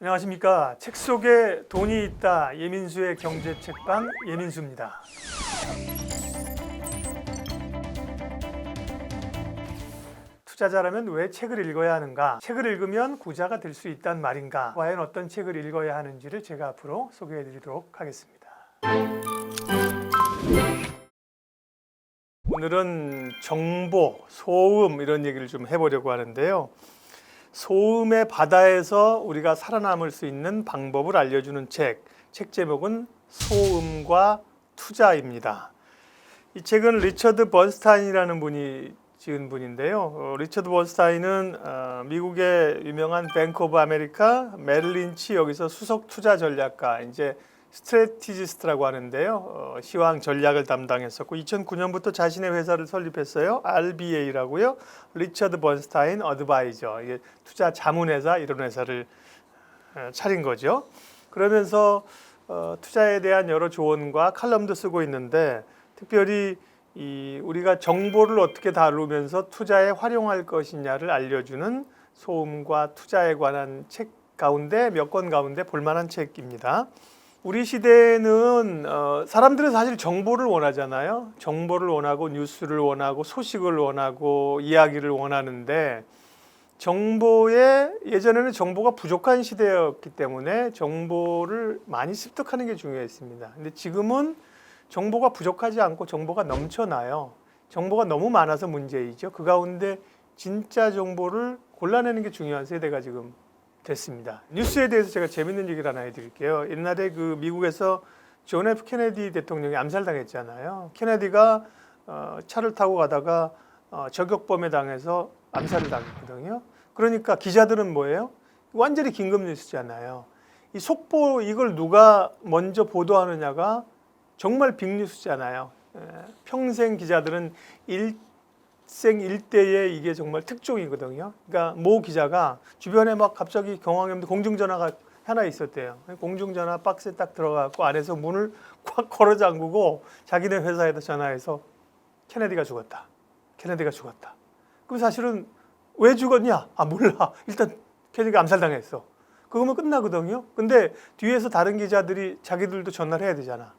안녕하십니까. 책 속에 돈이 있다. 예민수의 경제책방 예민수입니다. 투자자라면 왜 책을 읽어야 하는가? 책을 읽으면 부자가 될 수 있단 말인가? 과연 어떤 책을 읽어야 하는지를 제가 앞으로 소개해 드리도록 하겠습니다. 오늘은 정보, 소음 이런 얘기를 좀 해보려고 하는데요. 소음의 바다에서 우리가 살아남을 수 있는 방법을 알려주는 책 제목은 소음과 투자입니다. 이 책은 리처드 번스타인이라는 분이 지은 분인데요. 리처드 번스타인은 미국의 유명한 뱅크 오브 아메리카, 메릴 린치 여기서 수석 투자 전략가, 이제 스트래티지스트라고 하는데요. 시황 전략을 담당했었고 2009년부터 자신의 회사를 설립했어요. RBA라고요. 리처드 번스타인 어드바이저. 이게 투자 자문회사 이런 회사를 차린 거죠. 그러면서 투자에 대한 여러 조언과 칼럼도 쓰고 있는데 특별히 우리가 정보를 어떻게 다루면서 투자에 활용할 것이냐를 알려주는 소음과 투자에 관한 책 가운데 몇 권 가운데 볼만한 책입니다. 우리 시대에는 사람들은 사실 정보를 원하잖아요. 정보를 원하고 뉴스를 원하고 소식을 원하고 이야기를 원하는데 예전에는 정보가 부족한 시대였기 때문에 정보를 많이 습득하는 게 중요했습니다. 근데 지금은 정보가 부족하지 않고 정보가 넘쳐나요. 정보가 너무 많아서 문제이죠. 그 가운데 진짜 정보를 골라내는 게 중요한 세대가 지금 됐습니다. 뉴스에 대해서 제가 재밌는 얘기를 하나 해드릴게요. 옛날에 그 미국에서 존 F 케네디 대통령이 암살당했잖아요. 케네디가 차를 타고 가다가 저격범에 당해서 암살을 당했거든요. 그러니까 기자들은 뭐예요? 완전히 긴급 뉴스잖아요. 이 속보 이걸 누가 먼저 보도하느냐가 정말 빅뉴스잖아요. 평생 기자들은 일생일대의 이게 정말 특종이거든요. 그러니까 모 기자가 주변에 막 갑자기 경황했는데 공중전화가 하나 있었대요. 공중전화 박스에 딱 들어가고 안에서 문을 콱 걸어 잠그고 자기네 회사에다 전화해서 케네디가 죽었다. 케네디가 죽었다. 그럼 사실은 왜 죽었냐? 몰라. 일단 케네디가 암살당했어. 그거면 끝나거든요. 근데 뒤에서 다른 기자들이 자기들도 전화를 해야 되잖아.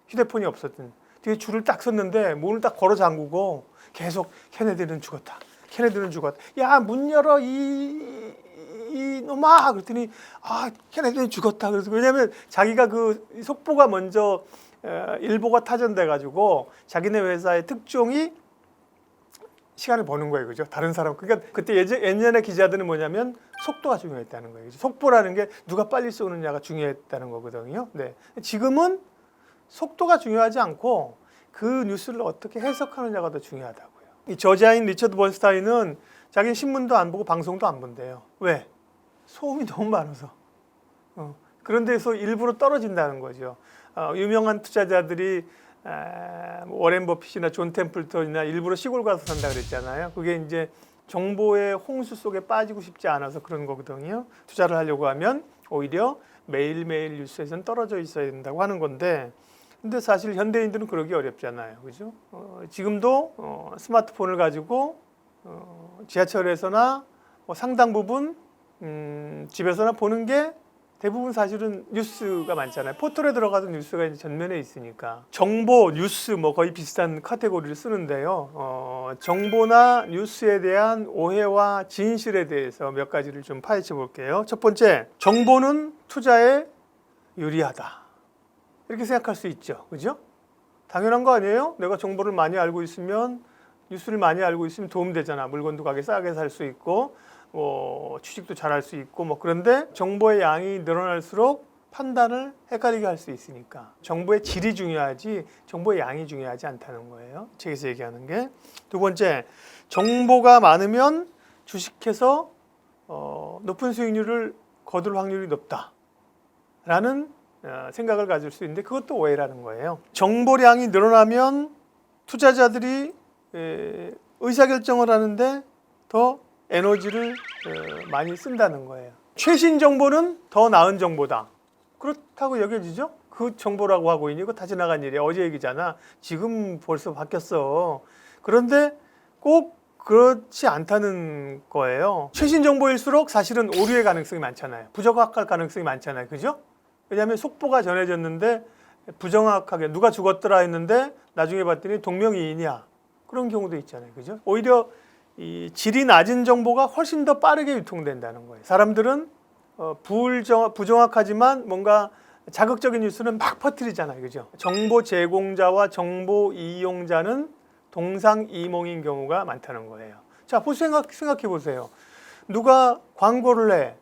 휴대폰이 없었든 뒤에 줄을 딱 섰는데 문을 딱 걸어 잠그고 계속 케네디는 죽었다. 케네디는 죽었다. 야, 문 열어 이놈아. 그랬더니 케네디는 죽었다. 그래서 왜냐하면 자기가 그 속보가 먼저 일보가 타전돼 가지고 자기네 회사의 특종이 시간을 버는 거예요. 그죠? 다른 사람. 그러니까 그때 예전에 기자들은 뭐냐면 속도가 중요했다는 거예요. 속보라는 게 누가 빨리 쏘느냐가 중요했다는 거거든요. 네. 지금은 속도가 중요하지 않고 그 뉴스를 어떻게 해석하느냐가 더 중요하다고요. 이 저자인 리처드 번스타인은 자기는 신문도 안 보고 방송도 안 본대요. 왜? 소음이 너무 많아서. 그런 데서 일부러 떨어진다는 거죠. 유명한 투자자들이 워렌 버핏이나 존 템플턴이나 일부러 시골 가서 산다 그랬잖아요. 그게 이제 정보의 홍수 속에 빠지고 싶지 않아서 그런 거거든요. 투자를 하려고 하면 오히려 매일매일 뉴스에서는 떨어져 있어야 된다고 하는 건데 근데 사실 현대인들은 그러기 어렵잖아요. 그죠? 지금도 스마트폰을 가지고 지하철에서나 상당 부분 집에서나 보는 게 대부분 사실은 뉴스가 많잖아요. 포털에 들어가도 뉴스가 이제 전면에 있으니까 정보, 뉴스 뭐 거의 비슷한 카테고리를 쓰는데요. 정보나 뉴스에 대한 오해와 진실에 대해서 몇 가지를 좀 파헤쳐 볼게요. 첫 번째, 정보는 투자에 유리하다. 이렇게 생각할 수 있죠. 그죠? 당연한 거 아니에요? 내가 정보를 많이 알고 있으면 뉴스를 많이 알고 있으면 도움되잖아. 물건도 가게 싸게 살 수 있고 취직도 잘할 수 있고 그런데 정보의 양이 늘어날수록 판단을 헷갈리게 할 수 있으니까 정보의 질이 중요하지 정보의 양이 중요하지 않다는 거예요. 책에서 얘기하는 게. 두 번째, 정보가 많으면 주식해서 높은 수익률을 거둘 확률이 높다라는 생각을 가질 수 있는데 그것도 오해라는 거예요. 정보량이 늘어나면 투자자들이 의사결정을 하는데 더 에너지를 많이 쓴다는 거예요. 최신 정보는 더 나은 정보다. 그렇다고 여겨지죠? 그 정보라고 하고 있니? 이거 다 지나간 일이야. 어제 얘기잖아. 지금 벌써 바뀌었어. 그런데 꼭 그렇지 않다는 거예요. 최신 정보일수록 사실은 오류의 가능성이 많잖아요. 부정확할 가능성이 많잖아요. 그죠? 왜냐하면 속보가 전해졌는데 부정확하게 누가 죽었더라 했는데 나중에 봤더니 동명이인이야. 그런 경우도 있잖아요. 그죠? 오히려 이 질이 낮은 정보가 훨씬 더 빠르게 유통된다는 거예요. 사람들은 부정확하지만 뭔가 자극적인 뉴스는 막 퍼뜨리잖아요. 그죠? 정보 제공자와 정보 이용자는 동상이몽인 경우가 많다는 거예요. 자, 생각해 보세요. 누가 광고를 해.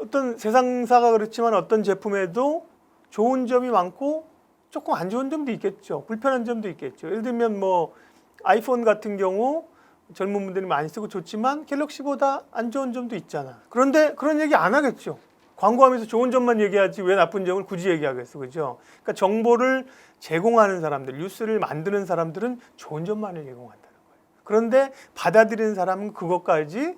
어떤 세상사가 그렇지만 어떤 제품에도 좋은 점이 많고 조금 안 좋은 점도 있겠죠. 불편한 점도 있겠죠. 예를 들면 뭐 아이폰 같은 경우 젊은 분들이 많이 쓰고 좋지만 갤럭시보다 안 좋은 점도 있잖아. 그런데 그런 얘기 안 하겠죠. 광고하면서 좋은 점만 얘기하지 왜 나쁜 점을 굳이 얘기하겠어. 그죠? 그러니까 정보를 제공하는 사람들, 뉴스를 만드는 사람들은 좋은 점만을 제공한다는 거예요. 그런데 받아들이는 사람은 그것까지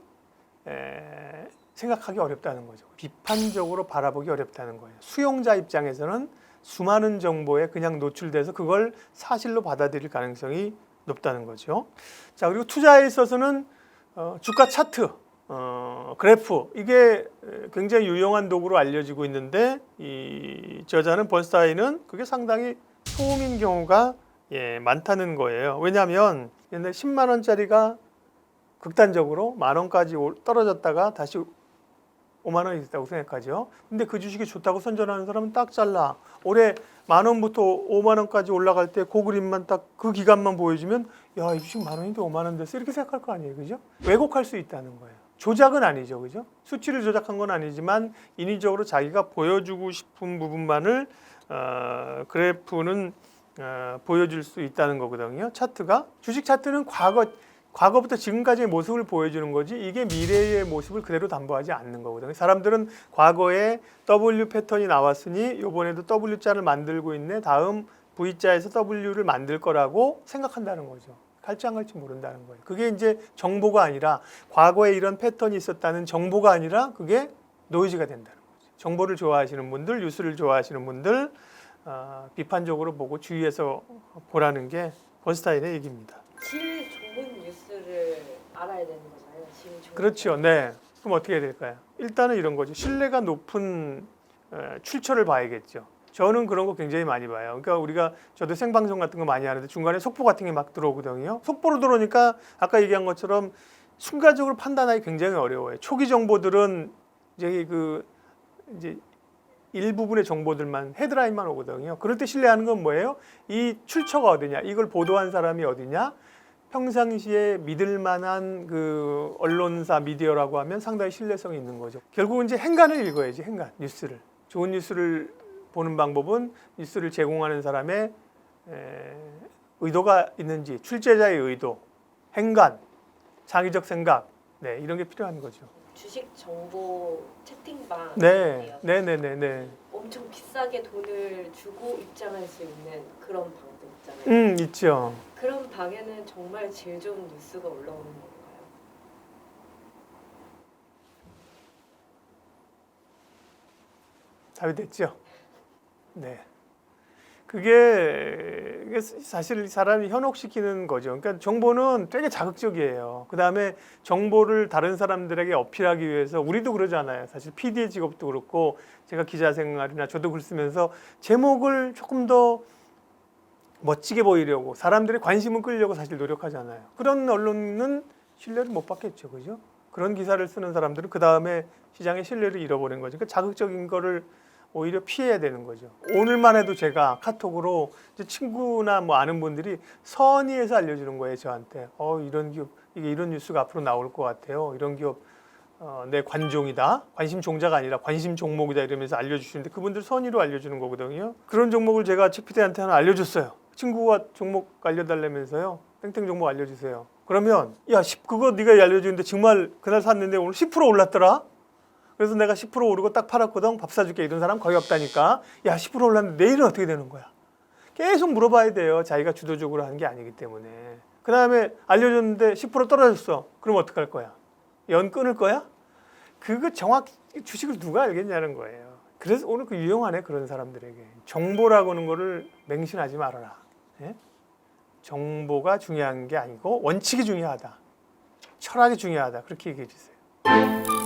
생각하기 어렵다는 거죠. 비판적으로 바라보기 어렵다는 거예요. 수용자 입장에서는 수많은 정보에 그냥 노출돼서 그걸 사실로 받아들일 가능성이 높다는 거죠. 자, 그리고 투자에 있어서는 주가 차트, 그래프 이게 굉장히 유용한 도구로 알려지고 있는데 이 저자는 번스타인은 그게 상당히 소음인 경우가 많다는 거예요. 왜냐하면 옛날 10만 원짜리가 극단적으로 만 원까지 떨어졌다가 다시 5만 원이 됐다고 생각하죠. 근데 그 주식이 좋다고 선전하는 사람은 딱 잘라. 올해 만 원부터 5만 원까지 올라갈 때 그 그림만 딱 그 기간만 보여주면 야, 이 주식 만 원인데 5만 원 됐어. 이렇게 생각할 거 아니에요. 그죠? 왜곡할 수 있다는 거예요. 조작은 아니죠. 그죠? 수치를 조작한 건 아니지만 인위적으로 자기가 보여주고 싶은 부분만을 그래프는 보여줄 수 있다는 거거든요. 차트가. 주식 차트는 과거부터 지금까지의 모습을 보여주는 거지 이게 미래의 모습을 그대로 담보하지 않는 거거든요. 사람들은 과거에 W 패턴이 나왔으니 이번에도 W자를 만들고 있네. 다음 V자에서 W를 만들 거라고 생각한다는 거죠. 갈지 안 갈지 모른다는 거예요. 그게 이제 정보가 아니라 과거에 이런 패턴이 있었다는 정보가 아니라 그게 노이즈가 된다는 거죠. 정보를 좋아하시는 분들, 뉴스를 좋아하시는 분들 비판적으로 보고 주의해서 보라는 게 번스타인의 얘기입니다. 질 좋은 뉴스를 알아야 되는 거잖아요. 질 좋은 그렇죠. 네. 그럼 어떻게 해야 될까요? 일단은 이런 거죠. 신뢰가 높은 출처를 봐야겠죠. 저는 그런 거 굉장히 많이 봐요. 그러니까 저도 생방송 같은 거 많이 하는데 중간에 속보 같은 게 막 들어오거든요. 속보로 들어오니까 아까 얘기한 것처럼 순간적으로 판단하기 굉장히 어려워요. 초기 정보들은 이제 일부분의 정보들만 헤드라인만 오거든요. 그럴 때 신뢰하는 건 뭐예요? 이 출처가 어디냐? 이걸 보도한 사람이 어디냐? 평상시에 믿을 만한 그 언론사 미디어라고 하면 상당히 신뢰성이 있는 거죠. 결국은 이제 행간을 읽어야지, 행간, 뉴스를. 좋은 뉴스를 보는 방법은 뉴스를 제공하는 사람의 의도가 있는지, 출제자의 의도, 행간, 창의적 생각, 네, 이런 게 필요한 거죠. 주식 정보 채팅방 네, 있네요. 네. 엄청 비싸게 돈을 주고 입장할 수 있는 그런 방도 있잖아요. 있죠. 그런 방에는 정말 질 좋은 뉴스가 올라오는 건가요? 답이 됐죠. 네. 그게 사실 사람이 현혹시키는 거죠. 그러니까 정보는 되게 자극적이에요. 그 다음에 정보를 다른 사람들에게 어필하기 위해서 우리도 그러잖아요. 사실 PD의 직업도 그렇고 제가 기자 생활이나 저도 글 쓰면서 제목을 조금 더 멋지게 보이려고 사람들의 관심을 끌려고 사실 노력하잖아요. 그런 언론은 신뢰를 못 받겠죠. 그죠? 그런 기사를 쓰는 사람들은 그 다음에 시장의 신뢰를 잃어버리는 거죠. 그러니까 자극적인 거를 오히려 피해야 되는 거죠. 오늘만 해도 제가 카톡으로 이제 친구나 뭐 아는 분들이 선의에서 알려주는 거예요, 저한테. 이런 기업, 이런 뉴스가 앞으로 나올 것 같아요. 이런 기업 내 관종이다. 관심 종자가 아니라 관심 종목이다 이러면서 알려주시는데 그분들 선의로 알려주는 거거든요. 그런 종목을 제가 책피디한테 하나 알려줬어요. 친구가 종목 알려달라면서요. 땡땡 종목 알려주세요. 그러면 야, 그거 네가 알려주는데 정말 그날 샀는데 오늘 10% 올랐더라. 그래서 내가 10% 오르고 딱 팔았거든. 밥 사줄게. 이런 사람 거의 없다니까. 야, 10% 올랐는데 내일은 어떻게 되는 거야? 계속 물어봐야 돼요. 자기가 주도적으로 하는 게 아니기 때문에. 그 다음에 알려줬는데 10% 떨어졌어. 그럼 어떡할 거야? 연 끊을 거야? 그거 정확히 주식을 누가 알겠냐는 거예요. 그래서 오늘 그 유용하네. 그런 사람들에게. 정보라고 하는 거를 맹신하지 말아라. 예? 정보가 중요한 게 아니고 원칙이 중요하다. 철학이 중요하다. 그렇게 얘기해 주세요.